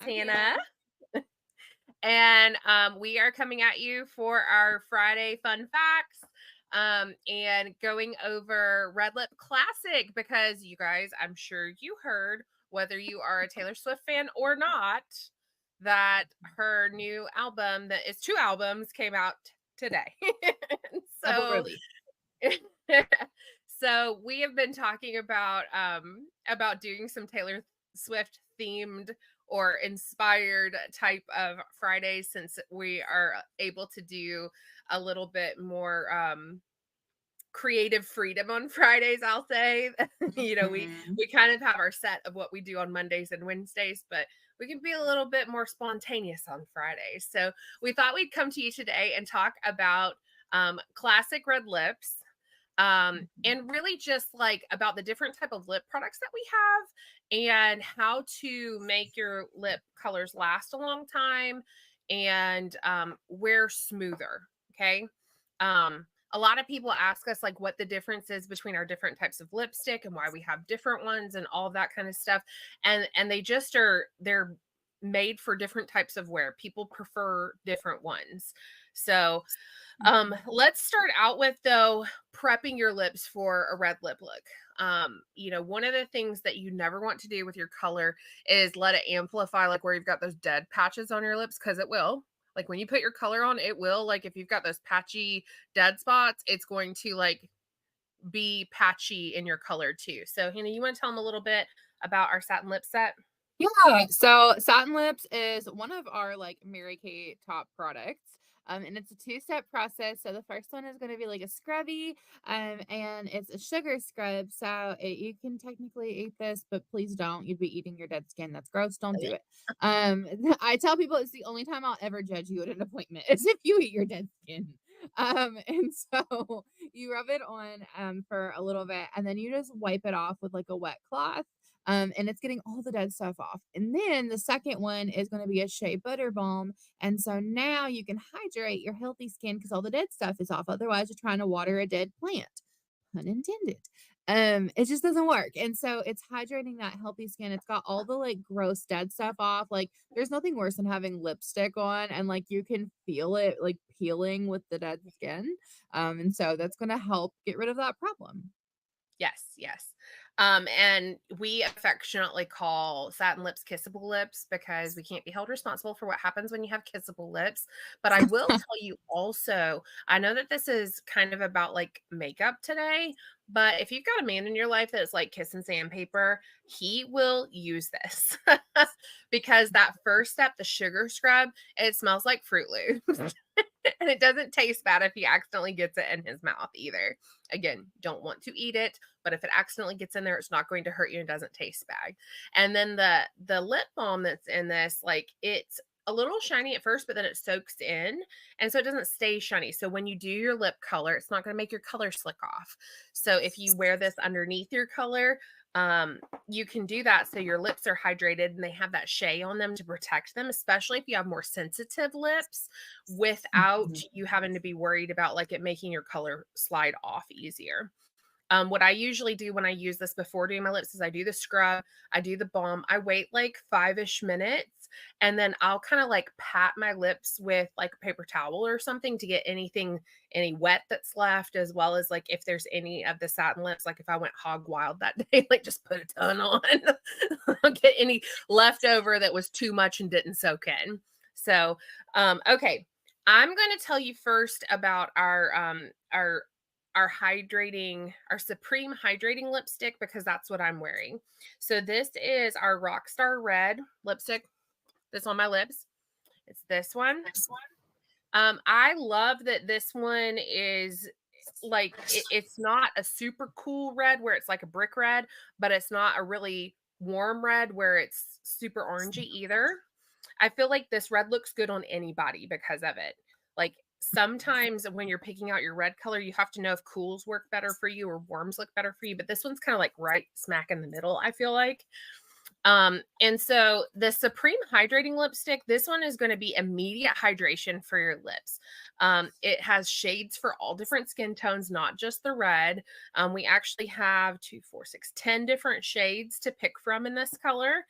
I'm Tana, Hannah. and we are coming at you for our Friday fun facts and going over Red Lip Classic because you guys, I'm sure you heard, whether you are a Taylor Swift fan or not, that her new album, that is two albums, came out today. Double so release. so we have been talking about doing some Taylor Swift themed or inspired type of Fridays since we are able to do a little bit more creative freedom on Fridays, I'll say. We Mhm. we kind of have our set of what we do on Mondays and Wednesdays, but we can be a little bit more spontaneous on Fridays. So we thought we'd come to you today and talk about classic red lips, and really just like about the different type of lip products that we have and how to make your lip colors last a long time and wear smoother. Okay. A lot of people ask us like what the difference is between our different types of lipstick and why we have different ones and all of that kind of stuff. And they're made for different types of wear. People prefer different ones. So let's start out with though prepping your lips for a red lip look. One of the things that you never want to do with your color is let it amplify, like where you've got those dead patches on your lips, because it will. Like when you put your color on, it will. Like if you've got those patchy dead spots, it's going to like be patchy in your color too. So, Hannah, you want to tell them a little bit about our satin lip set? Yeah, so Satin Lips is one of our Mary Kay top products. And it's a two-step process. So the first one is going to be like a scrubby, and it's a sugar scrub. So you can technically eat this, but please don't. You'd be eating your dead skin. That's gross. Don't do it. I tell people it's the only time I'll ever judge you at an appointment is if you eat your dead skin. And so you rub it on for a little bit, and then you just wipe it off with like a wet cloth, and it's getting all the dead stuff off. And then the second one is going to be a shea butter balm. And so now you can hydrate your healthy skin because all the dead stuff is off. Otherwise, you're trying to water a dead plant. Pun intended. It just doesn't work. And so it's hydrating that healthy skin. It's got all the gross dead stuff off. Like there's nothing worse than having lipstick on and you can feel it like peeling with the dead skin. And so that's gonna help get rid of that problem. Yes, yes. And we affectionately call satin lips kissable lips because we can't be held responsible for what happens when you have kissable lips. But I will tell you also, I know that this is kind of about like makeup today, but if you've got a man in your life that's like kissing sandpaper, he will use this because that first step, the sugar scrub, it smells like Fruit Loops. And it doesn't taste bad if he accidentally gets it in his mouth either. Again, don't want to eat it, but if it accidentally gets in there, it's not going to hurt you and doesn't taste bad. And then the lip balm that's in this, like it's a little shiny at first, but then it soaks in. And so it doesn't stay shiny. So when you do your lip color, it's not going to make your color slick off. So if you wear this underneath your color, um you can do that so your lips are hydrated and they have that shea on them to protect them, especially if you have more sensitive lips, without Mhm. you having to be worried about like it making your color slide off easier. What I usually do when I use this before doing my lips is I do the scrub, I do the balm, I wait like 5-ish minutes, and then I'll kind of like pat my lips with like a paper towel or something to get any wet that's left, as well as like if there's any of the satin lips, like if I went hog wild that day, like just put a ton on, I'll get any leftover that was too much and didn't soak in. So, okay. I'm going to tell you first about our Supreme hydrating lipstick because that's what I'm wearing. So this is our Rockstar Red lipstick that's on my lips. It's this one. I love that this one is like it's not a super cool red where it's like a brick red, but it's not a really warm red where it's super orangey either. I feel like this red looks good on anybody because of it. Like sometimes when you're picking out your red color, you have to know if cools work better for you or warms look better for you. But this one's kind of like right smack in the middle, I feel like. And so the Supreme Hydrating Lipstick, this one is going to be immediate hydration for your lips. It has shades for all different skin tones, not just the red. We actually have 2, 4, 6, 10 different shades to pick from in this color,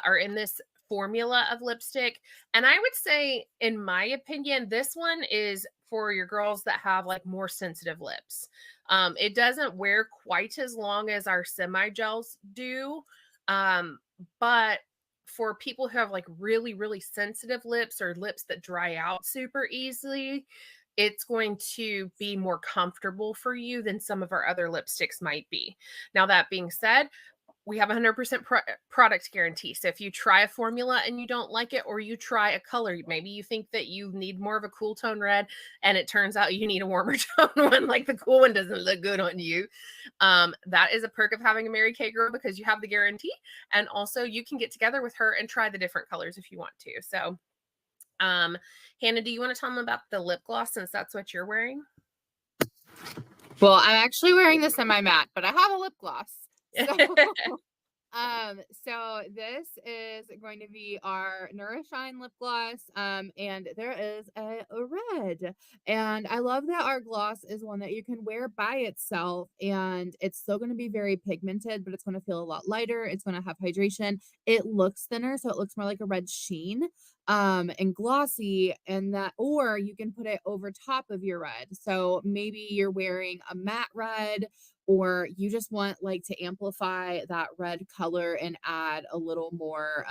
or in this formula of lipstick. And I would say, in my opinion, this one is for your girls that have like more sensitive lips. It doesn't wear quite as long as our semi gels do. But for people who have like really, really sensitive lips or lips that dry out super easily, it's going to be more comfortable for you than some of our other lipsticks might be. Now, that being said, we have a 100% product guarantee. So if you try a formula and you don't like it, or you try a color, maybe you think that you need more of a cool tone red and it turns out you need a warmer tone one, like the cool one doesn't look good on you. That is a perk of having a Mary Kay girl, because you have the guarantee. And also you can get together with her and try the different colors if you want to. So, Hannah, do you want to tell them about the lip gloss, since that's what you're wearing? Well, I'm actually wearing the semi matte, but I have a lip gloss. So this is going to be our Nourishine lip gloss. And there is a red, and I love that our gloss is one that you can wear by itself, and it's still going to be very pigmented, but it's going to feel a lot lighter. It's going to have hydration. It looks thinner, so it looks more like a red sheen, and glossy, and that, or you can put it over top of your red. So maybe you're wearing a matte red, or you just want like to amplify that red color and add a little more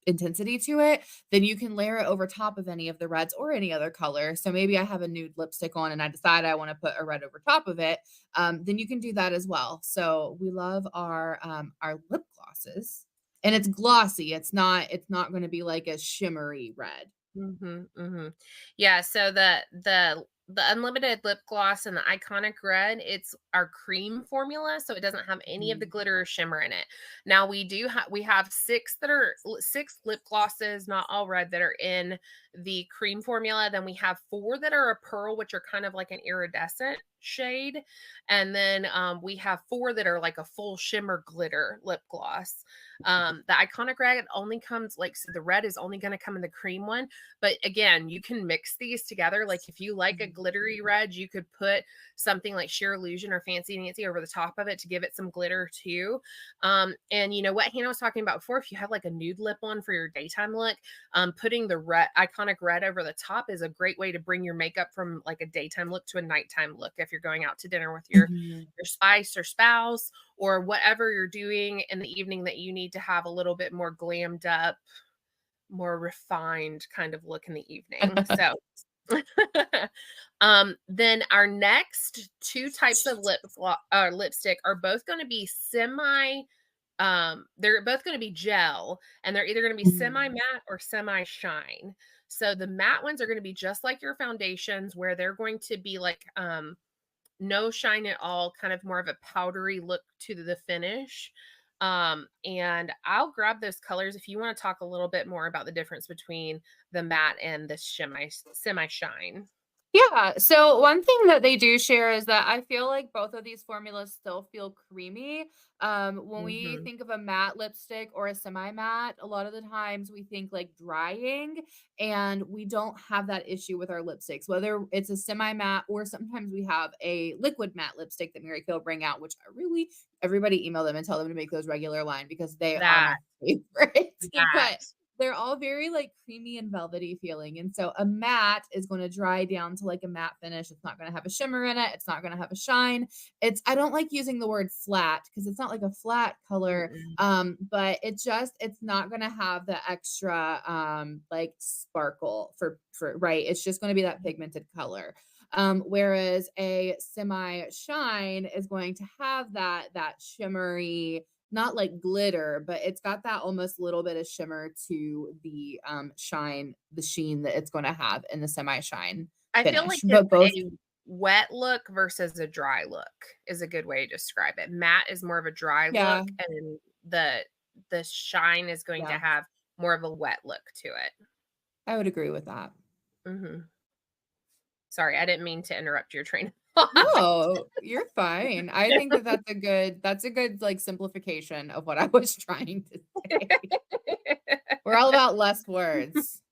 intensity to it, then you can layer it over top of any of the reds or any other color. So maybe I have a nude lipstick on and I decide I want to put a red over top of it. Then you can do that as well. So we love our lip glosses, and it's glossy. It's not going to be like a shimmery red. Yeah, so the unlimited lip gloss and the iconic red, it's our cream formula, so it doesn't have any of the glitter or shimmer in it. Now we have six lip glosses, not all red, that are in the cream formula. Then we have 4 that are a pearl, which are kind of like an iridescent shade, and then we have 4 that are like a full shimmer glitter lip gloss. The iconic red only comes, like, so the red is only going to come in the cream one, but again, you can mix these together. Like if you like a glittery red, you could put something like Sheer Illusion or Fancy Nancy over the top of it to give it some glitter too. And you know what Hannah was talking about before, if you have like a nude lip on for your daytime look, putting the iconic red over the top is a great way to bring your makeup from like a daytime look to a nighttime look if you're going out to dinner with your spice or spouse, or whatever you're doing in the evening that you need to have a little bit more glammed up, more refined kind of look in the evening. So then our next 2 types of lipstick are both going to be they're both going to be gel, and they're either going to be semi matte or semi shine. So the matte ones are going to be just like your foundations, where they're going to be like no shine at all, kind of more of a powdery look to the finish. And I'll grab those colors if you want to talk a little bit more about the difference between the matte and the semi shine. Yeah. So one thing that they do share is that I feel like both of these formulas still feel creamy. When we think of a matte lipstick or a semi-matte, a lot of the times we think like drying, and we don't have that issue with our lipsticks, whether it's a semi-matte or sometimes we have a liquid matte lipstick that Mary Kay will bring out, which everybody email them and tell them to make those regular line because they are my favorite. But they're all very like creamy and velvety feeling. And so a matte is going to dry down to like a matte finish. It's not going to have a shimmer in it. It's not going to have a shine. I don't like using the word flat because it's not like a flat color. But it's not going to have the extra like sparkle for right. It's just going to be that pigmented color. Whereas a semi shine is going to have that shimmery, not like glitter, but it's got that almost little bit of shimmer to the sheen that it's going to have in the semi shine finish. I feel like both a wet look versus a dry look is a good way to describe it. Matte is more of a dry look, and the shine is going to have more of a wet look to it. I would agree with that. Sorry, I didn't mean to interrupt your train. No, you're fine. I think that's a good like simplification of what I was trying to say. We're all about less words.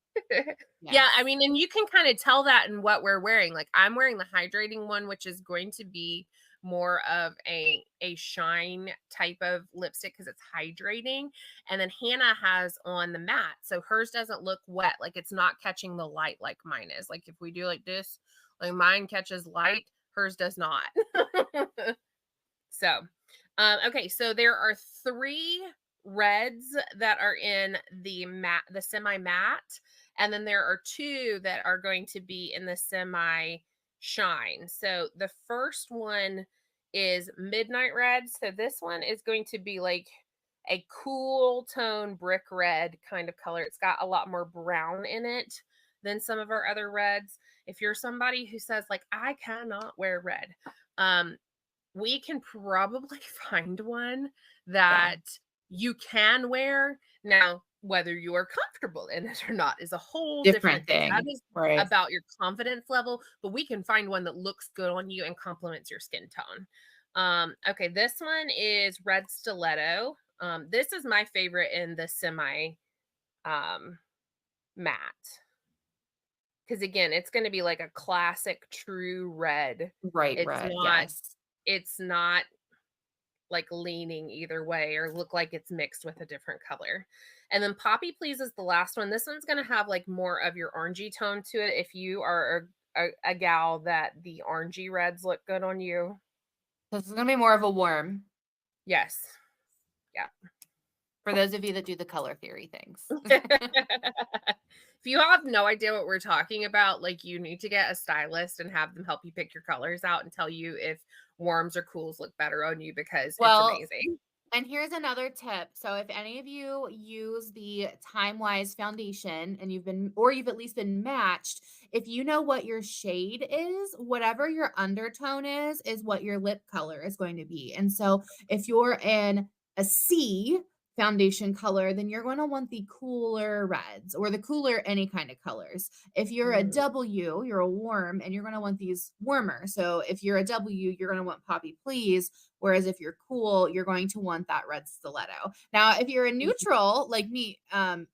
Yeah, I mean, and you can kind of tell that in what we're wearing. Like I'm wearing the hydrating one, which is going to be more of a shine type of lipstick because it's hydrating. And then Hannah has on the matte, so hers doesn't look wet, like it's not catching the light like mine is. Like if we do like this, like mine catches light, hers does not. So, okay, so there are 3 reds that are in the matte, the semi matte, and then there are 2 that are going to be in the semi shine. So the first one is Midnight Red. So this one is going to be like a cool tone brick red kind of color. It's got a lot more brown in it than some of our other reds. If you're somebody who says like I cannot wear red, um we can probably find one Yeah. that you can wear. Now, whether you are comfortable in it or not is a whole different Different thing. That thing. is Right. about your confidence level, but we can find one that looks good on you and complements your skin tone. Okay, this one is Red Stiletto. This is my favorite in the semi um, matte because again, it's going to be like a classic true red. Bright It's red. not. Yes. It's not like leaning either way or look like it's mixed with a different color. And then Poppy Please is the last one. This one's going to have like more of your orangey tone to it if you are a gal that the orangey reds look good on you. This is gonna be more of a warm Yes. Yeah. for those of you that do the color theory things. If you have no idea what we're talking about, like you need to get a stylist and have them help you pick your colors out and tell you if warms or cools look better on you because it's Well, amazing. and here's another tip. So if any of you use the Time Wise foundation and you've at least been matched, if you know what your shade is, whatever your undertone is what your lip color is going to be. And so if you're in a C foundation color, then you're going to want the cooler reds or the cooler any kind of colors. If you're a Mm. W, you're a warm and you're going to want these warmer. So if you're a W, you're going to want Poppy Please. Whereas if you're cool, you're going to want that red stiletto. Now, if you're a Mhm. neutral like me,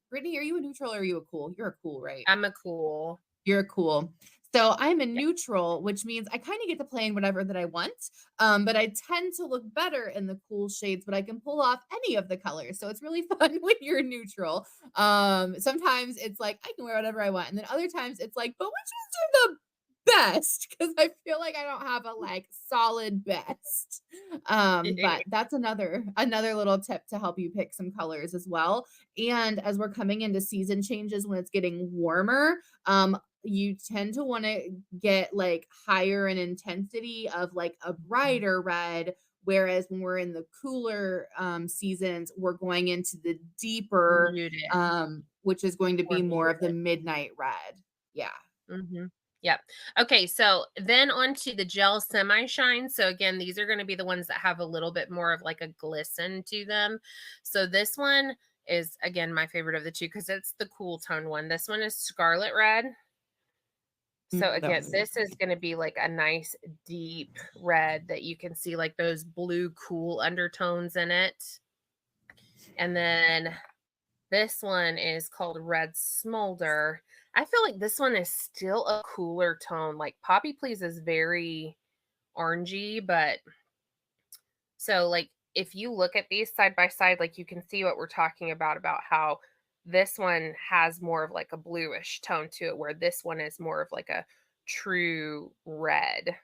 Brittany, are you a neutral or are you a cool? You're a cool, right? I'm a cool. You're a cool. So I'm a Yeah. neutral, which means I kind of get to play in whatever that I want. But I tend to look better in the cool shades, but I can pull off any of the colors. So it's really fun when you're neutral. Sometimes it's like I can wear whatever I want. And then other times it's like, but which ones are the best? Because I feel like I don't have a like solid best. But that's another little tip to help you pick some colors as well. And as we're coming into season changes when it's getting warmer, you tend to want to get like higher in intensity of like a brighter red, whereas when we're in the cooler seasons we're going into the deeper, Muted, which is going to more be more of the muted. midnight red. Yeah. Mhm. Yep. Okay, so then on to the gel semi-shine. So again, these are gonna be the ones that have a little bit more of like a glisten to them. So this one is again my favorite of the 2 because it's the cool tone one. This one is Scarlet Red. So That again, one's this is gonna be like a nice deep red that you can see like those blue cool undertones in it. And then this one is called Red Smolder. I feel like this one is still a cooler tone. Like Poppy Please is very orangey, but so like if you look at these side by side, like you can see what we're talking about how this one has more of like a bluish tone to it, where this one is more of like a true red.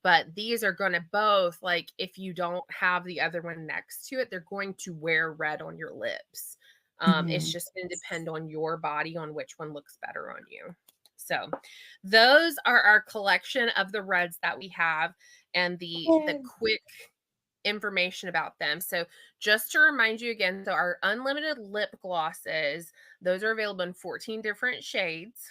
But these are going to both, like, if you don't have the other one next to it, they're going to wear red on your lips. It's Mhm. just going to depend on your body on which one looks better on you. So, those are our collection of the reds that we have and the Yay. quick information about them. So, just to remind you again, so our unlimited lip glosses, those are available in 14 different shades.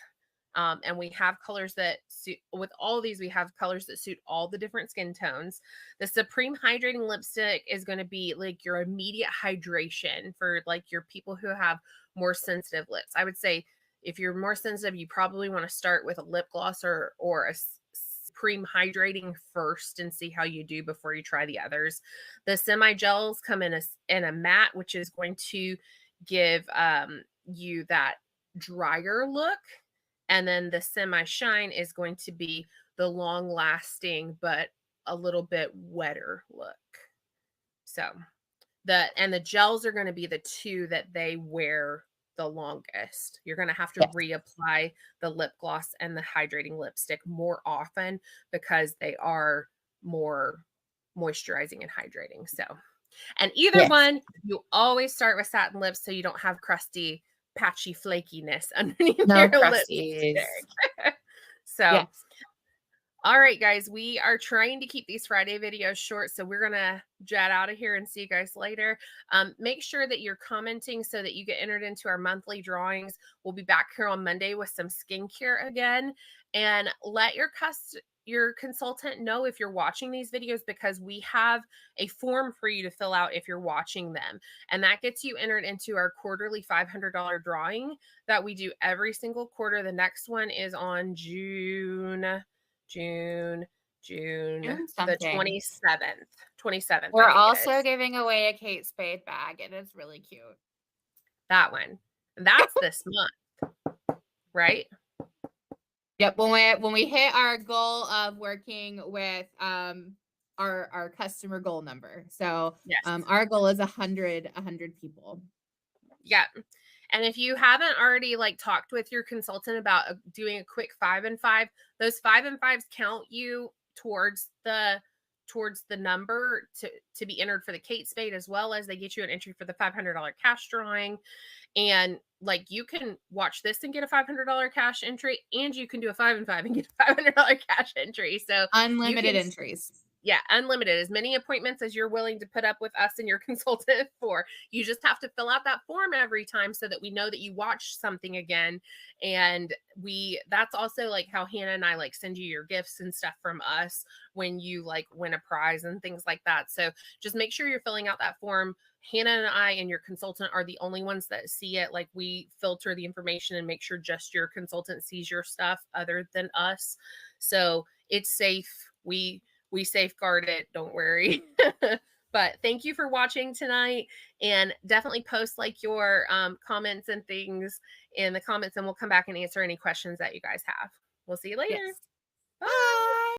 And we have colors that suit, with all these, we have colors that suit all the different skin tones. The Supreme Hydrating Lipstick is going to be like your immediate hydration for like your people who have more sensitive lips. I would say if you're more sensitive, you probably want to start with a lip gloss or a Supreme Hydrating first and see how you do before you try the others. The semi gels come in a matte, which is going to give you that drier look, and then the semi shine is going to be the long lasting but a little bit wetter look. So the gels are going to be the two that they wear the longest. You're going to have to Yes. reapply the lip gloss and the hydrating lipstick more often because they are more moisturizing and hydrating. So, and either Yes. one, you always start with satin lips so you don't have crusty, patchy flakiness underneath No your crusties. lipstick. So, Yes. all right, guys, we are trying to keep these Friday videos short, so we're going to jet out of here and see you guys later. Make sure that you're commenting so that you get entered into our monthly drawings. We'll be back here on Monday with some skincare again, and let your consultant know if you're watching these videos, because we have a form for you to fill out if you're watching them, and that gets you entered into our quarterly $500 drawing that we do every single quarter. The next one is on June June the something. 27th. We're I think it also is. giving away a Kate Spade bag. It is really cute. That one. That's this month, right? Yep. When we hit our goal of working with our customer goal number. So Yes. our goal is 100 people. Yeah. And if you haven't already like talked with your consultant about doing a quick 5 and 5, those 5 and 5s count you towards the number to be entered for the Kate Spade, as well as they get you an entry for the $500 cash drawing. And like, you can watch this and get a $500 cash entry, and you can do a 5 and 5 and get a $500 cash entry. So Unlimited entries. Yeah, unlimited, as many appointments as you're willing to put up with us and your consultant for. You just have to fill out that form every time so that we know that you watched something again. And that's also like how Hannah and I like send you your gifts and stuff from us when you like win a prize and things like that. So just make sure you're filling out that form. Hannah and I and your consultant are the only ones that see it. Like, we filter the information and make sure just your consultant sees your stuff other than us. So it's safe. We safeguard it. Don't worry. But thank you for watching tonight, and definitely post like your comments and things in the comments, and we'll come back and answer any questions that you guys have. We'll see you later. Yes. Bye.